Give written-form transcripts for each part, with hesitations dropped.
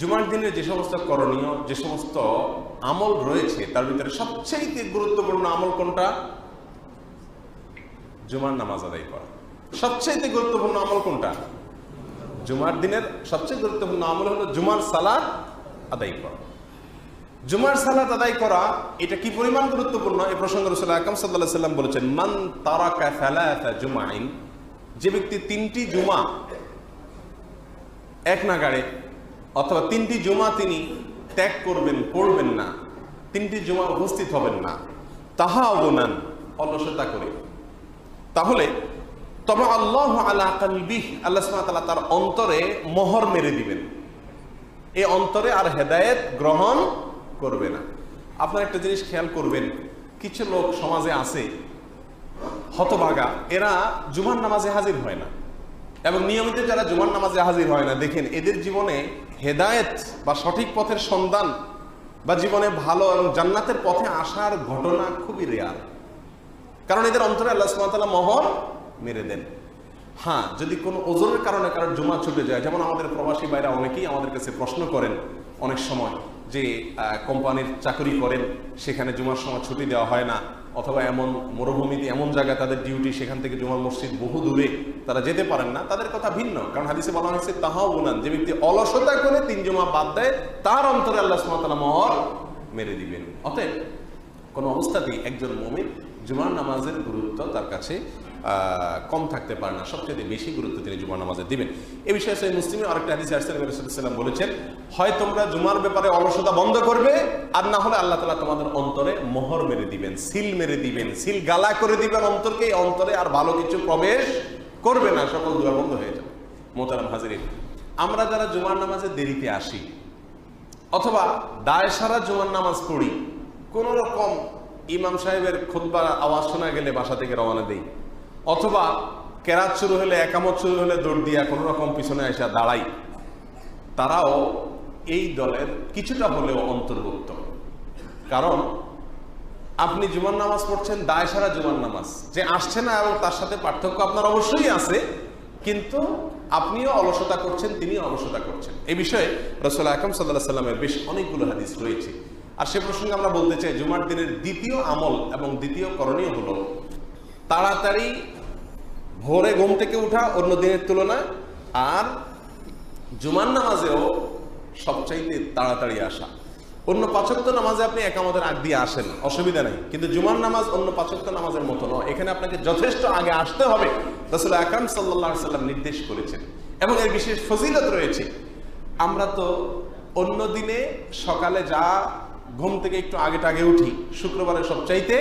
জুমার দিনের যে সমস্ত করণীয়, যে সমস্ত আমল রয়েছে তার ভিতরে সবচেয়ে গুরুত্বপূর্ণ আমল কোনটা? জুমার নামাজ আদায় করা। সবচেয়ে গুরুত্বপূর্ণ আমল কোনটা? জুমার দিনের সবচেয়ে গুরুত্বপূর্ণ আমল হলো জুমার সালাত আদায় করা। জুমার সালাত আদায় করা এটা কি পরিমাণ গুরুত্বপূর্ণ এই প্রসঙ্গে রাসূল আকরাম সাল্লাল্লাহু আলাইহি ওয়াসাল্লাম বলেছেন, মান তারাকা সালাতা জুমাইন, যে ব্যক্তি 3টি জুমা এক নাগাড়ে অথবা 3টি জুমা তিনি ত্যাগ করবেন, পড়বেন না, 3টি জুমা উপস্থিত হবেন না, তাহাউনান, অলসতা করে, তাহলে তবে আল্লাহু আলা কলবিহি, আল্লাহ সুবহানাহু ওয়া তাআলা তার অন্তরে মোহর মেরে দিবেন, এই অন্তরে আর হেদায়েত গ্রহণ করবে না। আপনারা একটা জিনিস খেয়াল করবেন, কিছু লোক সমাজে আছে হতভাগা, এরা জুমার নামাজে হাজির হয় না, এবং নিয়মিত যারা জুমার নামাজে হাজির হয় না, দেখেন এদের জীবনে হেদায়েত বা সঠিক পথের সন্ধান বা জীবনে ভালো এবং জান্নাতের পথে আসার ঘটনা খুবই রেয়ার, কারণ এদের অন্তরে আল্লাহ সুবহানাহু ওয়া তাআলা মোহর মেরে দেন। হ্যাঁ, যদি কোনো ওজোরের কারণে কারোর জুমা ছুটে যায়, যেমন আমাদের প্রবাসী ভাইরা অনেকেই আমাদের কাছে প্রশ্ন করেন অনেক সময় যে কোম্পানির চাকরি করেন, সেখানে জুমার সময় ছুটি দেওয়া হয় না, অথবা এমন মরুভূমিতে এমন জায়গায় তাদের ডিউটি, সেখান থেকে জুমার মসজিদ বহু দূরে, তারা যেতে পারেন না, তাদের কথা ভিন্ন। কারণ হাদিসে বলা হয়েছে তাহাউনান, যে ব্যক্তি অলসতা করে 3 জুমা বাদ দেয় তার অন্তরে আল্লাহ সুবহানাহু ওয়া তাআলা মোহর মেরে দিবেন। অতএব কোনো অবস্থাতেই একজন মুমিন জুমার নামাজের গুরুত্ব তার কাছে কম থাকতে পারে না, সবচেয়ে বেশি গুরুত্ব তিনি জুমার নামাজে দিবেন। এই বিষয়ে সহিহ মুসলিমে আরেকটা হাদিসে আসছে, নবী রাসূলুল্লাহ সাল্লাল্লাহু আলাইহি ওয়াসাল্লাম বলেছেন, হয় তোমরা জুমার ব্যাপারে অলসতা বন্ধ করবে, আর না হলে আল্লাহ তাআলা তোমাদের অন্তরে মোহর মেরে দিবেন, সিল মেরে দিবেন, সিল গালা করে দিবেন অন্তরকে, এই অন্তরে আর ভালো কিছু প্রবেশ করবে না, সকল দুয়ার বন্ধ হয়ে যাবে। মোহতারাম হাজিরিন, আমরা যারা জুমার নামাজে দেরিতে আসি অথবা দায় সারা জুমার নামাজ পড়ি, কোন রকম ইমাম সাহেবের খুতবার আওয়াজ শোনা গেলে বাসা থেকে রওনা দেই, অথবা কেরাত শুরু হলে, একামত শুরু হলে দৌড় দিয়া কোনো রকম পিছনে এসে দাঁড়াই, তারাও এই দলের কিছুটা হলেও অন্তর্ভুক্ত। কারণ আপনি জুমার নামাজ পড়ছেন, দায় সারা জুমার নামাজ, যে আসছে না এবং তার সাথে পার্থক্য আপনার অবশ্যই আছে, কিন্তু আপনিও অলসতা করছেন, তিনিও অলসতা করছেন। এই বিষয়ে রাসূল আকরাম সাল্লাল্লাহু আলাইহি ওয়াসাল্লামের বেশ অনেকগুলো হাদিস রয়েছে। আর সে প্রসঙ্গে আমরা বলতে চাই, জুমার দিনের দ্বিতীয় আমল এবং দ্বিতীয় করণীয় হলো তাড়াতাড়ি ভোরে ঘুম থেকে উঠা অন্য দিনের তুলনায়, আর জুমার নামাজেও সবচাইতে তাড়াতাড়ি আসা। অন্য 5 ওয়াক্ত নামাজে আপনি একামতের আগ দিয়ে আসেন, অসুবিধা নেই, কিন্তু জুমার নামাজ অন্য 5 ওয়াক্ত নামাজের মতো নয়, এখানে আপনাকে যথেষ্ট আগে আসতে হবে, রাসূল আকরাম সাল্লাল্লাহু আলাইহি ওয়াসাল্লাম নির্দেশ করেছেন, এবং এর বিশেষ ফজিলত রয়েছে। আমরা তো অন্য দিনে সকালে যা ঘুম থেকে একটু আগে উঠি, শুক্রবারে সবচাইতে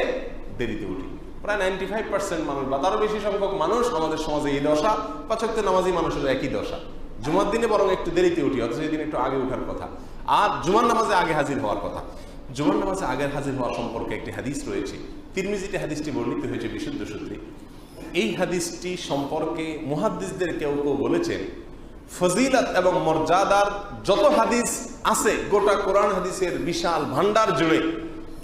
দেরিতে উঠি। প্রায় 95% মানুষ বা তারও বেশি সংখ্যক মানুষ আমাদের সমাজে এই দশা, 5 ওয়াক্ত নামাজি মানুষের একই দশা। জুমার দিনে বরং একটু দেরিতে উঠি, অথচ এই দিন একটু আগে ওঠার কথা, আর জুমার নামাজে আগে হাজির হওয়ার কথা। জুমার নামাজে আগে হাজির হওয়া সম্পর্কে একটি হাদিস রয়েছে, তিরমিজিতে হাদিসটি বর্ণিত হয়েছে বিশুদ্ধ সূত্রে। এই হাদিসটি সম্পর্কে মুহাদ্দিসদের কেউ কেউ বলেছেন, ফজিলত এবং মর্যাদার যত হাদিস আছে গোটা কোরআন হাদিসের বিশাল ভান্ডার জুড়ে,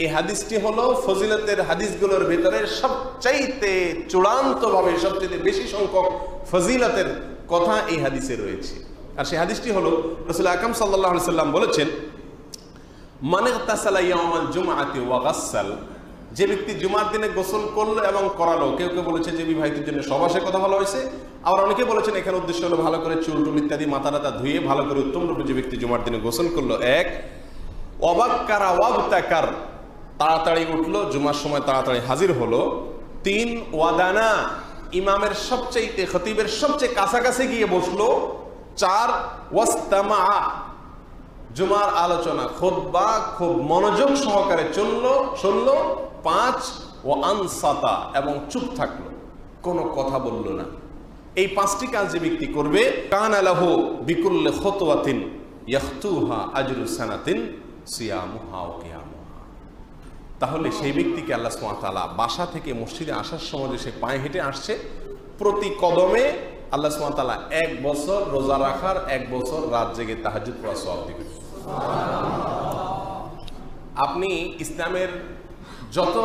এই হাদিসটি হলো ফজিলতের হাদিসগুলোর ভিতরে সবচাইতে চূড়ান্তভাবে সবচেয়ে বেশি সংখ্যক ফজিলতের কথা এই হাদিসে রয়েছে। আর সেই হাদিসটি হলো, রাসূল আকরাম সাল্লাল্লাহু আলাইহি ওয়াসাল্লাম বলেছেন, মান ইগতাসালা ইয়াউমাল জুমআতি ওয়া গাসসাল, যে ব্যক্তি জুমার দিনে গোসল করলো এবং করালো। কেউ কেউ বলেছে যে বিবাহিতের জন্য সবাসে কথা ভালো হয়েছে, আবার অনেকে বলেছেন এখানে উদ্দেশ্য হলো ভালো করে চুল টুল ইত্যাদি মাথা টাথা ধুয়ে ভালো করে উত্তম রূপে যে ব্যক্তি জুমার দিনে গোসল করলো। এক, ওয়াবাক্কারা ওয়াবতাকার, তাড়াতাড়ি উঠলো, জুমার সময় তাড়াতাড়ি হাজির হলো। 3, ওয়াদানা, ইমামের সবচেয়ে খতিবের সবচেয়ে কাছাকাছি গিয়ে বসলো। 4, ওয়াস্তামা, জুমার আলোচনা খুতবা খুব মনোযোগ সহকারে শুনলো। 5, ও আনসাতা, এবং চুপ থাকলো, কোনো কথা বললো না। এই 5টি কাজ যে ব্যক্তি করবে, কানা লাহু বিকুল্লি খুতওয়াতিন ইয়াখতুহা আজরু সানাতিন সিয়ামুহা ওয়া কিয়ামুহা, তাহলে সেই ব্যক্তিকে আল্লাহ সুবহানাহু ওয়া তাআলা বাসা থেকে মসজিদে আসার সময় যে সে পায়ে হেঁটে আসছে, প্রতি কদমে আল্লাহ সুবহানাহু ওয়া তাআলা 1 বছর রোজা রাখার, 1 বছর রাত জেগে তাহাজ্জুদ পড়ার সওয়াব দিবেন। আপনি ইসলামের যত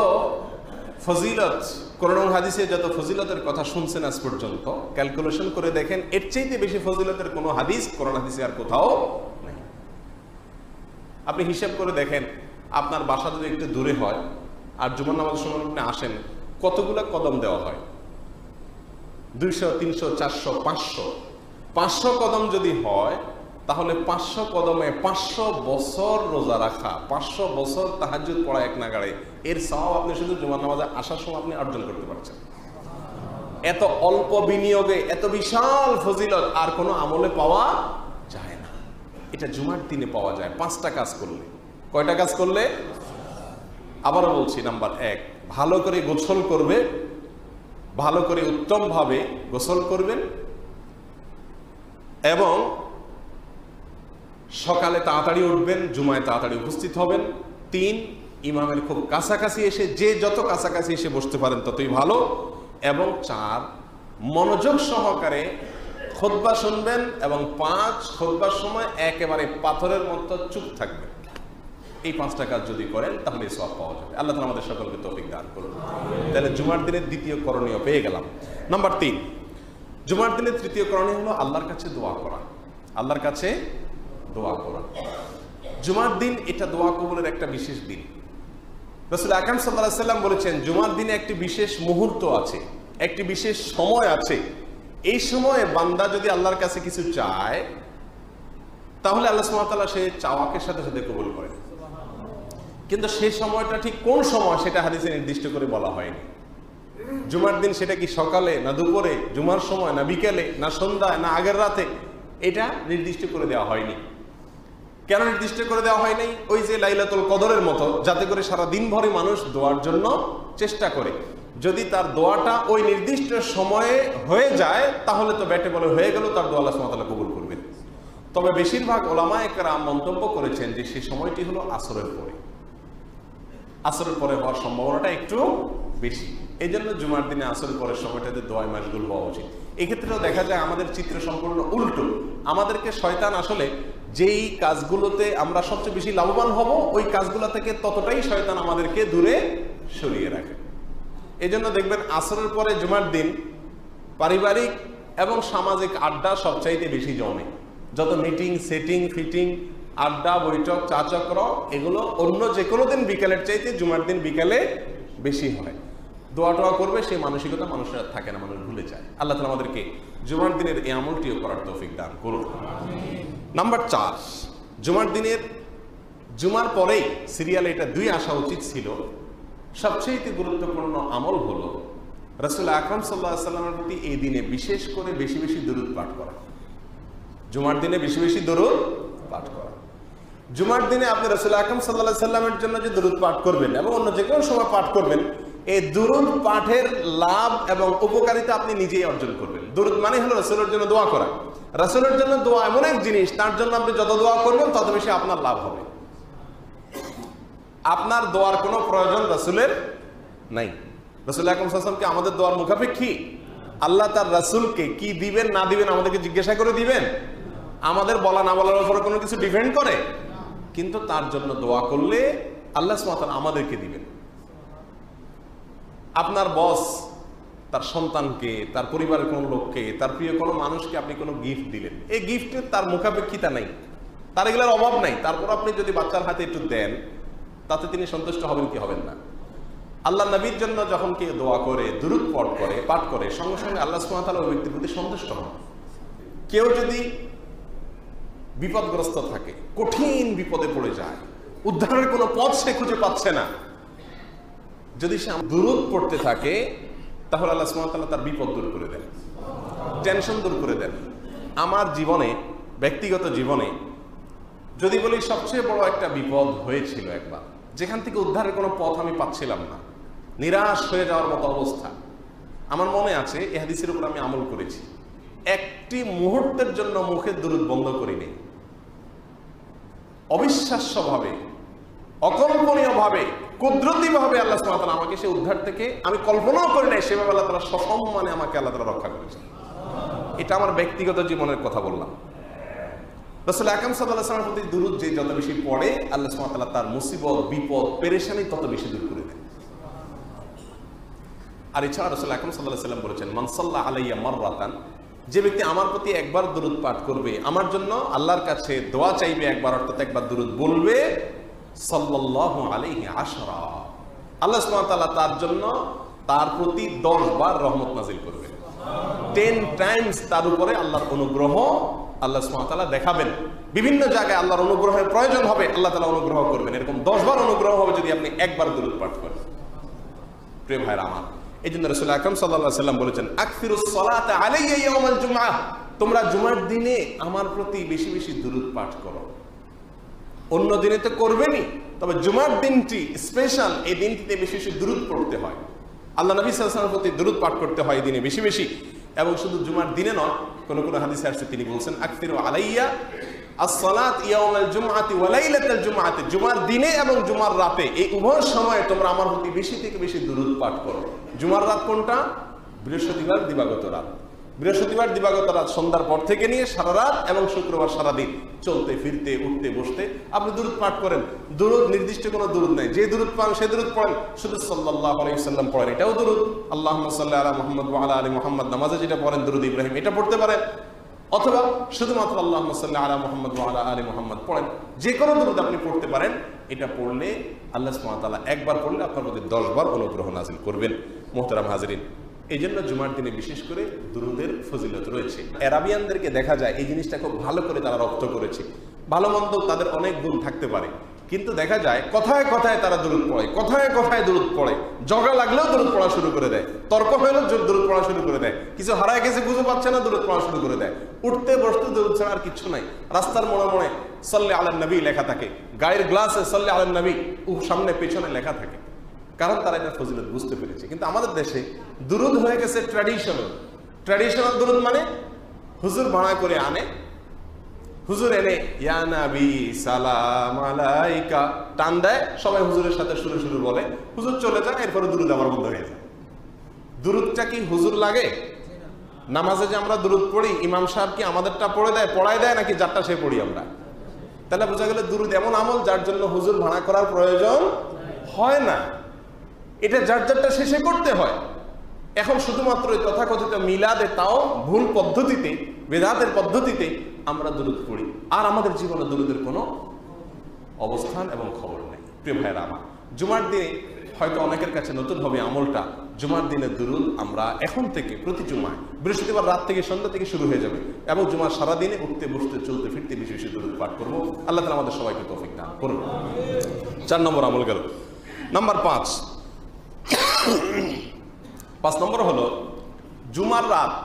ফজিলত, কোরআন হাদিসে যত ফজিলতের কথা শুনছেন আজ পর্যন্ত, ক্যালকুলেশন করে দেখেন এর চাইতে বেশি ফজিলতের কোনো হাদিস কোরআন হাদিসে আর কোথাও নেই। আপনি হিসাব করে দেখেন, আপনার বাসা যদি একটু দূরে হয় আর জুমার নামাজের সময় আপনি আসেন, কতগুলা কদম দেওয়া হয়? 200, 300, 400, 500। 500 কদম যদি হয়, তাহলে 500 কদমে 500 বছর রোজা রাখা, 500 বছর তাহাজ্জুদ পড়া এক নাগাড়ে, এর সওয়াব আপনি শুধু জুমার নামাজে আসার সময় আপনি অর্জন করতে পারছেন। এত অল্প বিনিয়োগে এত বিশাল ফজিলত আর কোনো আমলে পাওয়া যায় না। এটা জুমার দিনে পাওয়া যায় 5টা কাজ করলে। কয়টা কাজ করলে? আবারও বলছি, নাম্বার 1, ভালো করে গোসল করবে, ভালো করে উত্তমভাবে গোসল করবেন এবং সকালে তাড়াতাড়ি উঠবেন, জুমায় তাড়াতাড়ি উপস্থিত হবেন। 3, ইমামের খুব কাছাকাছি এসে, যে যত কাছাকাছি এসে বসতে পারেন ততই ভালো। এবং 4, মনোযোগ সহকারে খুতবা শুনবেন। এবং 5, খুতবার সময় একেবারে পাথরের মতো চুপ থাকবেন। এই 5টা কাজ যদি করেন তাহলে সওয়াব পাওয়া যাবে। আল্লাহ তাআলা আমাদের সকলকে তৌফিক দান করুন। তাহলে জুমার দিনের দ্বিতীয় করণীয় পেয়ে গেলাম। নাম্বার 3, জুমার দিনের তৃতীয় করণীয় হলো আল্লাহর কাছে দোয়া করা। আল্লাহর কাছে দোয়া করা। জুমার দিন এটা দোয়া কবুলের একটা বিশেষ দিন। রাসূল আকরাম সাল্লাল্লাহু আলাইহি ওয়াসাল্লাম বলেছেন, জুমার দিনে একটি বিশেষ মুহূর্ত আছে, একটি বিশেষ সময় আছে। এই সময়ে বান্দা যদি আল্লাহর কাছে কিছু চায়, তাহলে আল্লাহ সুবহানাহু ওয়া তাআলা সেই চাওয়াকে সাথে সাথে কবুল করেন। কিন্তু সেই সময়টা ঠিক কোন সময় সেটা হাদিসে নির্দিষ্ট করে বলা হয়নি। জুমার দিন সেটা কি সকালে না দুপুরে, জুমার সময় না বিকেলে না সন্ধ্যায় না আগের রাতে, এটা নির্দিষ্ট করে দেওয়া হয়নি। কেন নির্দিষ্ট করে দেওয়া হয়নি? ওই যে লাইলাতুল কদরের মতো, যাতে করে সারা দিন ভরে মানুষ দোয়ার জন্য চেষ্টা করে। যদি তার দোয়াটা ওই নির্দিষ্ট সময়ে হয়ে যায়, তাহলে তো ব্যাটে বলে হয়ে গেল, তার দোয়া আল্লাহ সুবহানাহু ওয়া তাআলা কবুল করবেন। তবে বেশিরভাগ উলামায়ে কেরাম মন্তব্য করেছেন যে সেই সময়টি হলো আসরের পরে। আসরের পরে হওয়ার সম্ভাবনাটা একটু বেশি। এই জন্য জুমার দিনে আসরের পরের সময়টাতে দোয়ায় মাশগুল হওয়া উচিত। এক্ষেত্রেও দেখা যায় আমাদের চিত্র সম্পূর্ণ উল্টো। আমাদেরকে শয়তান আসলে যেই কাজগুলোতে আমরা সবচেয়ে বেশি লাভবান হব, ওই কাজগুলো থেকে ততটাই শয়তান আমাদেরকে দূরে সরিয়ে রাখে। এই জন্য দেখবেন আসরের পরে জুমার দিন পারিবারিক এবং সামাজিক আড্ডা সবচাইতে বেশি জমে। যত মিটিং, সেটিং, ফিটিং, আড্ডা, বৈঠক, চা চক্র, এগুলো অন্য যে কোনো দিন বিকেলের চাইতে জুমার দিন বিকেলে বেশি হয়। দোয়া টোয়া করবে সেই মানসিকতা মানুষের থাকে না, মানুষ ভুলে যায়। আল্লাহ তাআলা আমাদেরকে জুমার দিনের এই আমলটিও করার তৌফিক দান করুন। নাম্বার 4, জুমার দিনের, জুমার পরেই সিরিয়ালে এটা 2 আসা উচিত ছিল। সবচেয়ে গুরুত্বপূর্ণ আমল হলো রাসূল আকরাম সাল্লাল্লাহু আলাইহি ওয়াসাল্লামের প্রতি এই দিনে বিশেষ করে বেশি বেশি দরুদ পাঠ করা। জুমার দিনে বেশি বেশি দরুদ পাঠ করা। জুমার দিনে আপনি রাসূল আকরাম সাল্লাল্লাহু আলাইহি ওয়াসাল্লামের জন্য যে দরুদ পাঠ করবেন এবং অন্য যে কোনো সময় পাঠ করবেন, এই দরুদ পাঠের লাভ এবং উপকারিতা আপনি নিজেই অর্জন করবেন। দরুদ মানে হলো রাসূলের জন্য দোয়া করা। রাসূলের জন্য দোয়া এমন এক জিনিস, তার জন্য আপনি যত দোয়া করবেন তত বেশি আপনার লাভ হবে। আপনার দোয়ার কোনো প্রয়োজন রাসূলের নাই। রাসূল আকরাম সাল্লাল্লাহু আলাইহি ওয়াসাল্লাম কি আমাদের দোয়ার মুখাপেক্ষী? আল্লাহ তার রাসূলকে কি দিবেন না দিবেন আমাদেরকে জিজ্ঞাসা করে দিবেন? আমাদের বলা না বলার উপরে কোনো কিছু ডিপেন্ড করে? কিন্তু তার জন্য দোয়া করলে আল্লাহ সুবহানাহু ওয়া তাআলা আমাদেরকে দিবেন। আপনার বস তার সন্তানকে, তার পরিবারের কোনো লোককে, তার প্রিয় কোনো মানুষকে আপনি কোনো গিফট দিলেন, এই গিফটের তার মুখাপেক্ষিতা নাই, তার এগুলোর অভাব নাই। তারপর আপনি যদি বাচ্চার হাতে একটু দেন, তাতে তিনি সন্তুষ্ট হবেন কি হবেন না? আল্লাহ নবীর জন্য যখন কেউ দোয়া করে, দুরূদ পাঠ করে, সঙ্গে সঙ্গে আল্লাহ সুবহানাহু ওয়া তাআলা ওই ব্যক্তির প্রতি সন্তুষ্ট হন। কেউ যদি বিপদগ্রস্ত থাকে, কঠিন বিপদে পড়ে যায়, উদ্ধারের কোনো পথ সে খুঁজে পাচ্ছে না, যদি সে দুরূদ পড়তে থাকে, তাহলে আল্লাহ সুবহানাহু ওয়া তাআলা তার বিপদ দূর করে দেন, টেনশন দূর করে দেন। আমার জীবনে, ব্যক্তিগত জীবনে যদি বলি, সবচেয়ে বড় একটা বিপদ হয়েছিল একবার, যেখান থেকে উদ্ধারের কোনো পথ আমি পাচ্ছিলাম না, নিরাশ হয়ে যাওয়ার মতো অবস্থা। আমার মনে আছে, এই হাদিসের উপর আমি আমল করেছি। একটি মুহূর্তের জন্য মুখের দুরূদ বন্ধ করিনি। অবিশ্বাস্যভাবে, অকল্পনীয়ভাবে, কুদরতিভাবে আল্লাহ সুবহানাহু ওয়া তাআলা আমাকে সেই উদ্ধার থেকে, আমি কল্পনাও করি নাই সেভাবে আল্লাহ তাআলা সসম্মানে আমাকে আল্লাহ তাআলা রক্ষা করেছেন। এটা আমার ব্যক্তিগত জীবনের কথা বললাম। রাসূল আকরাম সাল্লাল্লাহু আলাইহি ওয়াসাল্লামের প্রতি দুরূদ যে যত বেশি পড়ে, আল্লাহ সুবহানাহু ওয়া তাআলা তার মুসিবত, বিপদ, পেরেশানি তত বেশি দূর করে দেন। আর এছাড়া রাসূল আকরাম সাল্লাল্লাহু আলাইহি ওয়াসাল্লাম বলেছেন, মান সাল্লা আলাইয়া মাররাতান যে ব্যক্তি আমার প্রতি একবার দুরূদ পাঠ করবে, আমার জন্য আল্লাহর কাছে দোয়া চাইবে একবার, অর্থাৎ একবার দুরূদ বলবে, সাল্লাল্লাহু আলাইহি আশরা, আল্লাহ সুবহানাহু ওয়া তাআলা তার জন্য তার প্রতি 10 বার রহমত নাজিল করবে। 10 টাইমস তার উপরে আল্লাহর অনুগ্রহ আল্লাহ সুবহানাহু ওয়া তাআলা দেখাবেন। বিভিন্ন জায়গায় আল্লাহর অনুগ্রহের প্রয়োজন হবে, আল্লাহ তাআলা অনুগ্রহ করবেন। এরকম 10 বার অনুগ্রহ হবে যদি আপনি একবার দুরূদ পাঠ করেন। প্রিয় ভাইরা আমার, এই জন্য রাসূল আকরাম সাল্লাল্লাহু আলাইহি ওয়াসাল্লাম বলেছেন, আকসিরুস সালাতা আলাইয়া ইয়াউমাল জুমআহ, তোমরা জুমার দিনে আমার প্রতি বেশি বেশি দুরূদ পাঠ করো। অন্য দিনে তো করবেনই, তবে জুমার দিনটি স্পেশাল, এই দিনটিতে বেশি বেশি দুরূদ পড়তে হয়, আল্লাহ নবী সাল্লাল্লাহু আলাইহি ওয়াসাল্লামের প্রতি দুরূদ পাঠ করতে হয় এই দিনে বেশি বেশি। এবং শুধু জুমার দিনে নয়, কোন কোন হাদিসে আসছে তিনি বলছেন, আকসিরু আলাইয়া as-সালাত ইয়াউমাল জুমআতি ওয়া লাইলাতাল জুমআতি, জুমার দিনে এবং জুমার রাতে এই উভয় সময়ে তোমরা আমার প্রতি বেশি থেকে বেশি দুরূদ পাঠ করো। জুমার রাত কোনটা? বৃহস্পতিবার দিবাগত রাত। বৃহস্পতিবার দিবাগত রাত সন্ধ্যার পর থেকে নিয়ে সারা রাত এবং শুক্রবার সারাদিন চলতে ফিরতে উঠতে বসতে আপনি দুরূদ পাঠ করেন। দুরূদ নির্দিষ্ট কোনো দুরূদ নাই, যে দুরূদ পান সে দুরূদ পড়েন, শুধু সাল্লাল্লাহু আলাইহি ওয়াসাল্লাম পড়েন, এটাও দুরূদ। আল্লাহুম্মা সাল্লি আলা মুহাম্মদ ওয়া আলা আলি মুহাম্মদ, নামাজে যেটা পড়েন দুরূদ ইব্রাহিম, এটা পড়তে পারেন। অথবা শুধুমাত্র আল্লাহুম্মা সাল্লি আলা মুহাম্মদ ওয়া আলা আলি মুহাম্মদ পড়েন, যে কোনো দুরূদ আপনি পড়তে পারেন। এটা পড়লে আল্লাহ সুবহানাহু ওয়া তাআলা একবার পড়লে আপনার প্রতি 10 বার অনুগ্রহ নাযিল করবেন। মুহতারাম হাজিরিন, এই জন্য জুমার দিনে বিশেষ করে দুরূদের ফজিলত রয়েছে। আরাবিয়ানদেরকে দেখা যায় এই জিনিসটা খুব ভালো করে তারা রপ্ত করেছে। ভালো মন্দ তাদের অনেক গুণ থাকতে পারে, কিন্তু দেখা যায় কথায় কথায় তারা দুরূদ পড়ে, কথায় কথায় দুরূদ পড়ে, জগা লাগলেও দুরূদ পড়া শুরু করে দেয়, তর্ক হলেও দুরূদ পড়া শুরু করে দেয়, কিছু হারায় গেছে বুঝে পাচ্ছে না দুরূদ পড়া শুরু করে দেয়। উঠতে বসতে দুরূদ ছাড়া আর কিছু নাই। রাস্তার মোড়ে মোড়ে সাল্লি আলান নবী লেখা থাকে, গায়ের গ্লাসে সাল্লি আলান নবী সামনে পেছনে লেখা থাকে, কারণ তারা এটা ফজিলত বুঝতে পেরেছে। কিন্তু আমাদের দেশে দুরূদ হয়ে গেছে ট্র্যাডিশনাল দুরূদ, মানে হুজুর ভাড়া করে আনে, হুজুর এনে ইয়া নবী সালাম আলাইকা টান দেয়, সবাই হুজুরের সাথে সুরে সুরে বলে, হুজুর চলে যায়, এরপরে দুরূদ আমার বন্ধ হয়ে যায়। দুরূদটা কি হুজুর লাগে? নামাজে যে আমরা দুরূদ পড়ি, ইমাম সাহেব কি আমাদেরটা পড়ায় দেয় নাকি যারটা সে পড়ি আমরা? তাহলে বোঝা গেল দুরূদ এমন আমল যার জন্য হুজুর ভাড়া করার প্রয়োজন হয় না, এটা যার যারটা শেষে করতে হয়। এখন শুধুমাত্র তথাকথিত মিলাদে, তাও ভুল পদ্ধতিতে, বেদাতের পদ্ধতিতে আমরা দুরূদ পড়ি, আর আমাদের জীবনে দুরূদের কোনো অবস্থান এবং খবর নেই। প্রিয় ভাইরা আমার, জুমার দিনে হয়তো অনেকের কাছে নতুন হবে আমলটা, জুমার দিনে দুরূদ আমরা এখন থেকে প্রতি জুমায় বৃহস্পতিবার রাত থেকে সন্ধ্যা থেকে শুরু হয়ে যাবে, এবং জুমার সারাদিনে উঠতে বসতে চলতে ফিরতে বেশি বেশি দুরূদ পাঠ করবো। আল্লাহ তাআলা আমাদের সবাইকে তৌফিক দান করুন। 4 নম্বর আমল গেল। নাম্বার 5 নম্বর হলো জুমার রাত,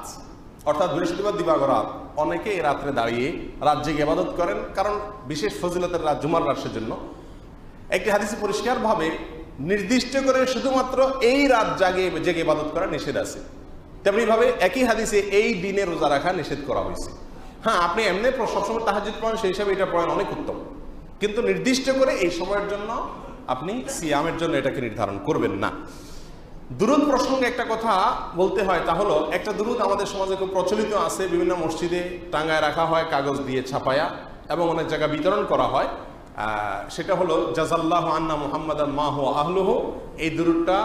অর্থাৎ বৃহস্পতিবার দিবাগত রাত। অনেকে এই রাত্রে দাঁড়িয়ে রাত জেগে ইবাদত করেন, কারণ বিশেষ ফজিলতের রাত জুমার রাত। সেজন্য একটি হাদিসে পরিষ্কারভাবে নির্দিষ্ট করে শুধুমাত্র এই রাত জেগে ইবাদত করা নিষেধ আছে। তেমনি ভাবে একই হাদিসে এই দিনে রোজা রাখা নিষেধ করা হয়েছে। হ্যাঁ, আপনি এমনি সবসময় তাহাজ্জুদ পড়েন, সেই হিসাবে এটা পড়েন, অনেক উত্তম, কিন্তু নির্দিষ্ট করে এই সময়ের জন্য আপনি সিয়ামের জন্য এটাকে নির্ধারণ করবেন না। দুরূদ প্রসঙ্গে একটা কথা বলতে হয়, তা হলো একটা দুরূদ আমাদের সমাজে খুব প্রচলিত আছে, বিভিন্ন মসজিদে টাঙ্গায় রাখা হয় কাগজ দিয়ে ছাপায়া, এবং অনেক জায়গায় বিতরণ করা হয়। সেটা হলো জাযাল্লাহু আন্না মুহাম্মাদান মা হুয়া আহলুহু। এই দুরূদটা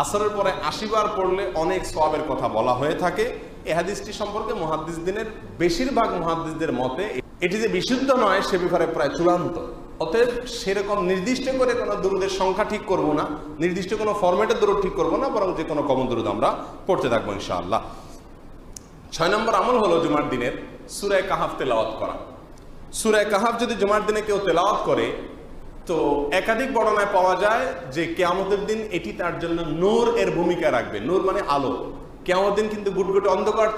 আসরের পরে 80 বার পড়লে অনেক সওয়াবের কথা বলা হয়ে থাকে। এই হাদিসটি সম্পর্কে বেশিরভাগ মুহাদ্দিসদের মতে এটি যে বিশুদ্ধ নয় সে ব্যাপারে প্রায় চূড়ান্ত। অতএব সেরকম নির্দিষ্ট করে কোনো দুরূদের সংখ্যা ঠিক করব না, নির্দিষ্ট কোনো ফরম্যাটের দুরূদ ঠিক করব না, বরং যে কোনো কমন দুরূদ আমরা পড়তে থাকবো ইনশাআল্লাহ। 6 নম্বর আমল হলো জুমার দিনের সূরা কাহাফ তেলাওয়াত করা। সূরা কাহাফ যদি জুমার দিনে কেউ তেলাওয়াত করে, তো একাধিক বর্ণনায় পাওয়া যায় যে কিয়ামতের দিন এটি তার জন্য নূর এর ভূমিকা রাখবে। নূর মানে আলো। কিয়ামতের দিন কিন্তু গুটগুটে অন্ধকার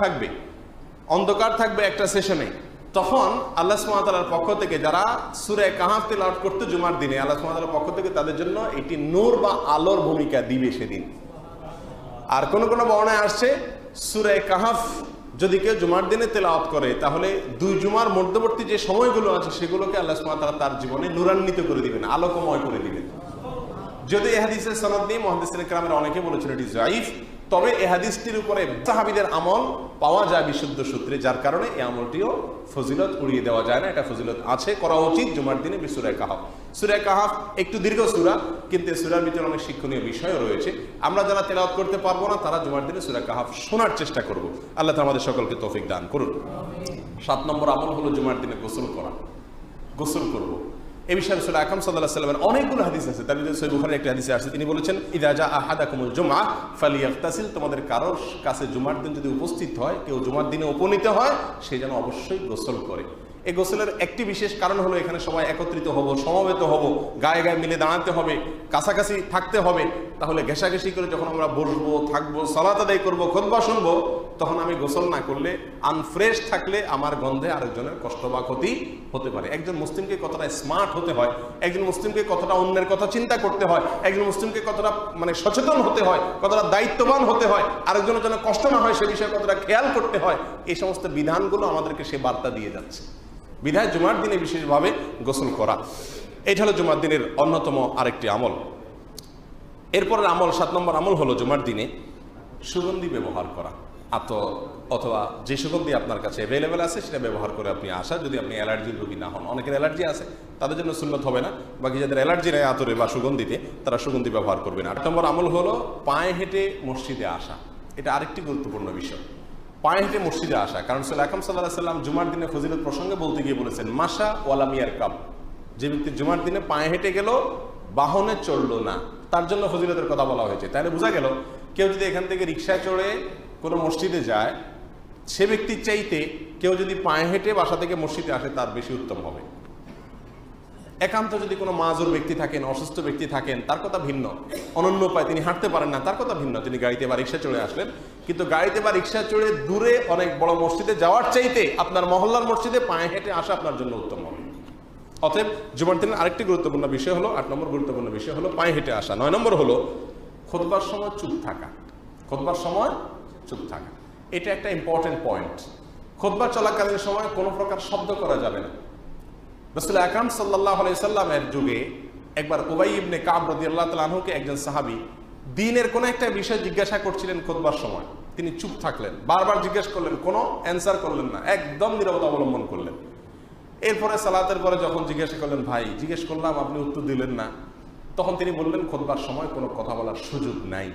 থাকবে একটা সেশনে। তখন আল্লাহ সুবহানাহু ওয়া তাআলার পক্ষ থেকে যারা সূরা কাহাফ তেলাওয়াত করতে জুমার দিনে, আল্লাহ সুবহানাহু ওয়া তাআলার পক্ষ থেকে তাদের জন্য এটি নূর বা আলোর ভূমিকা দিবে সেদিন। আর কোন কোন বর্ণনায় আসছে সূরা কাহাফ যদি কেউ জুমার দিনে তেলাওয়াত করে, তাহলে 2 জুমার মধ্যবর্তী যে সময়গুলো আছে সেগুলোকে আল্লাহ সুবহানাহু ওয়া তাআলা তার জীবনে নূরান্বিত করে দিবেন, আলোকময় করে দিবেন। যদি এই হাদিসের সনদ নিয়ে মুহাদ্দিসিনে কেরামের অনেকে বলেছেন এটি যায়িফ, তবে এই হাদিসটির উপরে সাহাবীদের আমল পাওয়া যায় বিশুদ্ধ সূত্রে, যার কারণে এই আমলটিও ফজিলত উড়িয়ে দেওয়া যায় না, এটা ফজিলত আছে, করা উচিত জুমার দিনে সূরা কাহাফ। সূরা কাহাফ একটু দীর্ঘ সূরা, কিন্তু এই সূরার ভিতরে অনেক শিক্ষণীয় বিষয়ও রয়েছে। আমরা যারা তেলাওয়াত করতে পারবো না তারা জুমার দিনে সূরা কাহাফ শোনার চেষ্টা করব। আল্লাহ তাআলা আমাদের সকলকে তৌফিক দান করুন। 7 নম্বর আমল হলো জুমার দিনে গোসল করা। গোসল করব, এই বিষয়ে রাসূল আকরাম সাল্লাল্লাহু আলাইহি ওয়াসাল্লামের অনেকগুলো হাদিস আছে। তার মধ্যে সহিহ বুখারীর একটা হাদিসে আছে, তিনি বলেছেন ইযা জা আহাদাকুমুল জুমআহ ফালিয়াগতাসিল, তোমাদের কারোর কাছে জুমার দিন যদি উপস্থিত হয়, কেউ জুমার দিনে উপনীত হয়, সে যেন অবশ্যই গোসল করে। এই গোসলের একটি বিশেষ কারণ হলো এখানে সবাই একত্রিত হব, সমবেত হব, গায়ে গায়ে মিলে দাঁড়াতে হবে, কাছাকাছি থাকতে হবে। তাহলে ঘেঁষাঘেঁষি করে যখন আমরা বসবো, থাকবো, সালাত আদায় করবো, খুতবা শুনবো, তখন আমি গোসল না করলে, আনফ্রেশ থাকলে আমার গন্ধে আরেকজনের কষ্ট বা ক্ষতি হতে পারে। একজন মুসলিমকে কতটা স্মার্ট হতে হয়, একজন মুসলিমকে কতটা অন্যের কথা চিন্তা করতে হয়, একজন মুসলিমকে কতটা সচেতন হতে হয়, কতটা দায়িত্ববান হতে হয়, আরেকজনের জন্য কষ্ট না হয় সে বিষয়ে কতটা খেয়াল করতে হয়, এই সমস্ত বিধানগুলো আমাদেরকে সে বার্তা দিয়ে যাচ্ছে। বিধায় জুমার দিনে বিশেষভাবে গোসল করা, এটা হলো জুমার দিনের অন্যতম আরেকটি আমল। এরপরের আমল 7 নম্বর আমল হলো জুমার দিনে সুগন্ধি ব্যবহার করা, অথবা যে সুগন্ধি আপনার কাছে অ্যাভেলেবেল আছে সেটা ব্যবহার করে আপনি আসা, যদি আপনি অ্যালার্জির রোগী না হন। অনেকের অ্যালার্জি আছে, তাদের জন্য সুন্নত হবে না, বাকি যাদের অ্যালার্জি নেই আতরে বা সুগন্ধিতে, তারা সুগন্ধি ব্যবহার করবেন। 8 নম্বর আমল হলো পায়ে হেঁটে মসজিদে আসা। এটা আরেকটি গুরুত্বপূর্ণ বিষয়, পায়ে হেঁটে মসজিদে আসা। কারণ রাসূল আকরাম সাল্লাল্লাহু আলাইহি ওয়াসাল্লাম জুমার দিনে ফজিলত প্রসঙ্গে বলতে গিয়ে বলেছেন মাশা ওয়ালাম ইয়ারকাব, যে ব্যক্তি জুমার দিনে পায়ে হেঁটে গেল, বাহনে চড়লো না, তার জন্য ফজিলতের কথা বলা হয়েছে। তাহলে বোঝা গেল কেউ যদি এখান থেকে রিকশায় চড়ে কোনো মসজিদে যায়, সে ব্যক্তির চাইতে কেউ যদি পায়ে হেঁটে বাসা থেকে মসজিদে আসে তার বেশি উত্তম হবে। একান্ত যদি কোনো মাজুর ব্যক্তি থাকেন, অসুস্থ ব্যক্তি থাকেন, তার কথা ভিন্ন। অনন্য উপায়, তিনি হাঁটতে পারেন না, তার কথা ভিন্ন। তিনি গাড়িতে বা রিকশা চড়ে আসলেন, কিন্তু গাড়িতে বা রিকশা চড়ে দূরে অনেক বড় মসজিদে যাওয়ার চাইতে আপনার মহল্লার মসজিদে পায়ে হেঁটে আসা আপনার জন্য উত্তম হবে। অতএব জুমার দিনের আরেকটি গুরুত্বপূর্ণ বিষয় হলো, 8 নম্বর গুরুত্বপূর্ণ বিষয় হলো পায়ে হেঁটে আসা। 9 নম্বর হলো খুতবার সময় চুপ থাকা। খুতবার সময় চুপ থাকা, এটা একটা ইম্পর্টেন্ট পয়েন্ট। খুতবা চলাকালীন সময় কোনো প্রকার শব্দ করা যাবে না। রাসূল আকরাম সাল্লাল্লাহু আলাইহি সাল্লামের যুগে একবার উবাই ইবনে কাব রাদিয়াল্লাহু তাআলা আনহুকে একজন সাহাবী দ্বীনের কোন একটা বিষয় জিজ্ঞাসা করছিলেন খুতবার সময়, তিনি চুপ থাকলেন, বারবার জিজ্ঞেস করলেন, কোনো অ্যান্সার করলেন না, একদম নীরবতা অবলম্বন করলেন। এরপরে সালাতের পরে যখন জিজ্ঞাসা করলেন, ভাই জিজ্ঞেস করলাম আপনি উত্তর দিলেন না, তখন তিনি বললেন খুতবার সময় কোনো কথা বলার সুযোগ নাই।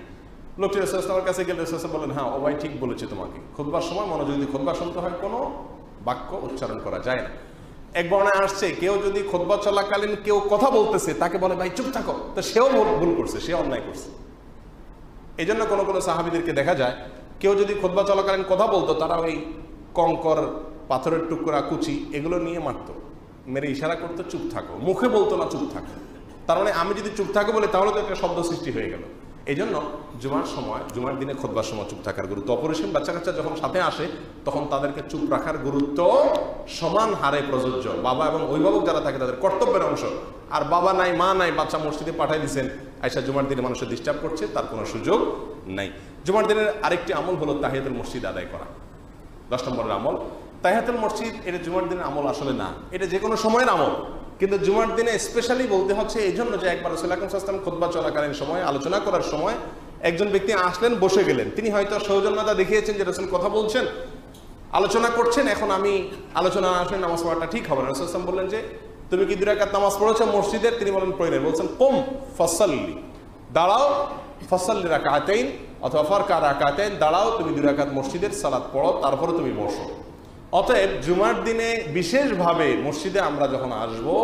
লোকটি রাসূল সাল্লাল্লাহু আলাইহি ওয়াসাল্লামের কাছে গেলে রাসূল বললেন, হ্যাঁ ও ভাই ঠিক বলেছে, তোমাকে খুতবার সময় মনোযোগ দিয়ে খুতবা শুনতে হয়, কোনো বাক্য উচ্চারণ করা যায় না। এক বর্ণায় আসছে কেউ যদি খুতবা চলাকালীন কেউ কথা বলতেছে তাকে বলে ভাই চুপ থাকো, তো সেও ভুল করছে, সে অন্যায় করছে। এই জন্য কোনো কোনো সাহাবীদেরকে দেখা যায় কেউ যদি খুতবা চলাকালীন কথা বলতো, তারা ওই কঙ্কর, পাথরের টুকরা, কুচি এগুলো নিয়ে মারতো, মেরে ইশারা করতো চুপ থাকো, মুখে বলতো না চুপ থাকো। তার মানে আমি যদি চুপ থাকো বলে তাহলে তো একটা শব্দ সৃষ্টি হয়ে গেল। এই জন্য জুমার দিনে খুতবার সময় চুপ থাকার গুরুত্ব অপরিসীম। বাচ্চা কাচ্চা যখন সাথে আসে তখন তাদেরকে চুপ রাখার গুরুত্ব সমান হারে প্রযোজ্য। বাবা এবং অভিভাবক যারা থাকে তাদের কর্তব্যের অংশ। আর বাবা নাই, মা নাই, বাচ্চা মসজিদে পাঠিয়ে দিচ্ছেন, আয়সা জুমার দিনে মানুষের ডিস্টার্ব করছে, তার কোনো সুযোগ নাই। জুমার দিনের আরেকটি আমল হলো তাহিয়াতুল মসজিদ আদায় করা। 10 নম্বরের আমল তাহিয়াতুল মসজিদ। এটা জুমার দিনের আমল আসলে না, এটা যে কোনো সময়ের আমল, কিন্তু জুমার দিনে স্পেশালি বলতে হচ্ছে এই জন্য যে একবার রাসূল আকরাম সাল্লাল্লাহু আলাইহি ওয়াসাল্লাম খুতবা চলাকালীন সময়, আলোচনা করার সময় একজন ব্যক্তি আসলেন, বসে গেলেন। তিনি হয়তো সৌজন্যতা দেখিয়েছেন যে রাসূল কথা বলছেন, আলোচনা করছেন, এখন আমি আলোচনা আসলে নামাজ পড়াটা ঠিক হবে না। রাসূল সাল্লাল্লাহু আলাইহি ওয়াসাল্লাম বললেন যে তুমি কি 2 রাকাত নামাজ পড়েছো মসজিদের? তিনি বলেন পড়ি নাই। বলছেন কুম ফাসাল্লি, দাঁড়াও, ফাসাল্লি রাকাতাইন অথবা ফারকা রাকাতাইন, দাঁড়াও তুমি 2 রাকাত মসজিদের সালাত পড়ো, তারপরে তুমি বসো। অতএব জুমার দিনে বিশেষভাবে মসজিদে আমরা যখন আসবো,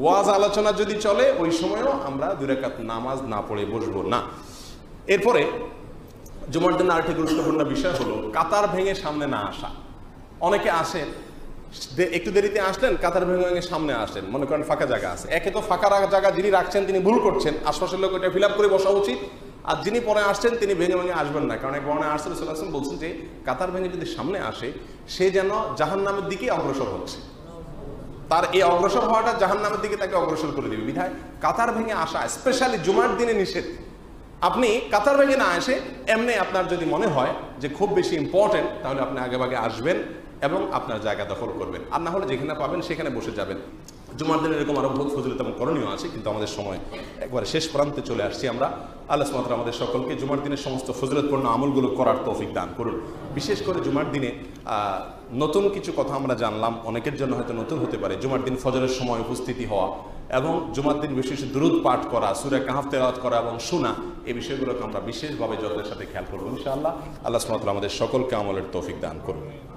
ওয়াজ আলোচনা যদি চলে, ওই সময়ও আমরা 2 রাকাত নামাজ না পড়ে বসবো না। এরপরে জুমার দিনে আরেকটি গুরুত্বপূর্ণ বিষয় হলো কাতার ভেঙে সামনে না আসা। অনেকে আসেন একটু দেরিতে আসলেন, কাতার ভেঙে সামনে আসলেন, মনে করেন ফাঁকা জায়গা আছে। একে তো ফাঁকা জায়গা যিনি রাখছেন তিনি ভুল করছেন, আশপাশের লোক এটা ফিল আপ করে বসা উচিত। আর যিনি পরে আসছেন তিনি ভেঙে আসবেন না, কারণ এক বর্ণায় আসছে রাসূল সাল্লাল্লাহু আলাইহি ওয়াসাল্লাম বলছেন যে কাতার ভেঙে যদি সামনে আসে সে যেন জাহান্নামের দিকে অগ্রসর হচ্ছে, তার এই অগ্রসর হওয়াটা জাহান্নামের দিকে তাকে অগ্রসর করে দেবে। বিধায় কাতার ভেঙে আসা স্পেশালি জুমার দিনে নিষেধ। আপনি কাতার ভেঙে না এসে এমনি আপনার যদি মনে হয় যে খুব বেশি ইম্পর্টেন্ট, তাহলে আপনি আগেভাগে আসবেন এবং আপনার জায়গা দখল করবেন, আর না হলে যেখানে পাবেন সেখানে বসে যাবেন। জুমার দিনে এরকম আরো বহুত ফজিলত এবং করণীয় আছে, কিন্তু আমাদের সময় একবারে শেষ প্রান্তে চলে আসছি আমরা। আল্লাহ সুবহানাহু ওয়া তাআলা আমাদের সকলকে জুমার দিনের সমস্ত ফজিলতপূর্ণ আমলগুলো করার তৌফিক দান করুন। বিশেষ করে জুমার দিনে নতুন কিছু কথা আমরা জানলাম, অনেকের জন্য হয়তো নতুন হতে পারে। জুমার দিন ফজরের সময় উপস্থিতি হওয়া এবং জুমার দিন বিশেষ দুরূদ পাঠ করা, সূরা কাহফ তেলাওয়াত করা এবং শোনা, এই বিষয়গুলোকে আমরা বিশেষভাবে যত্নের সাথে খেয়াল করবো ইনশাআল্লাহ। আল্লাহ সুবহানাহু ওয়া তাআলা আমাদের সকলকে আমলের তৌফিক দান করুন।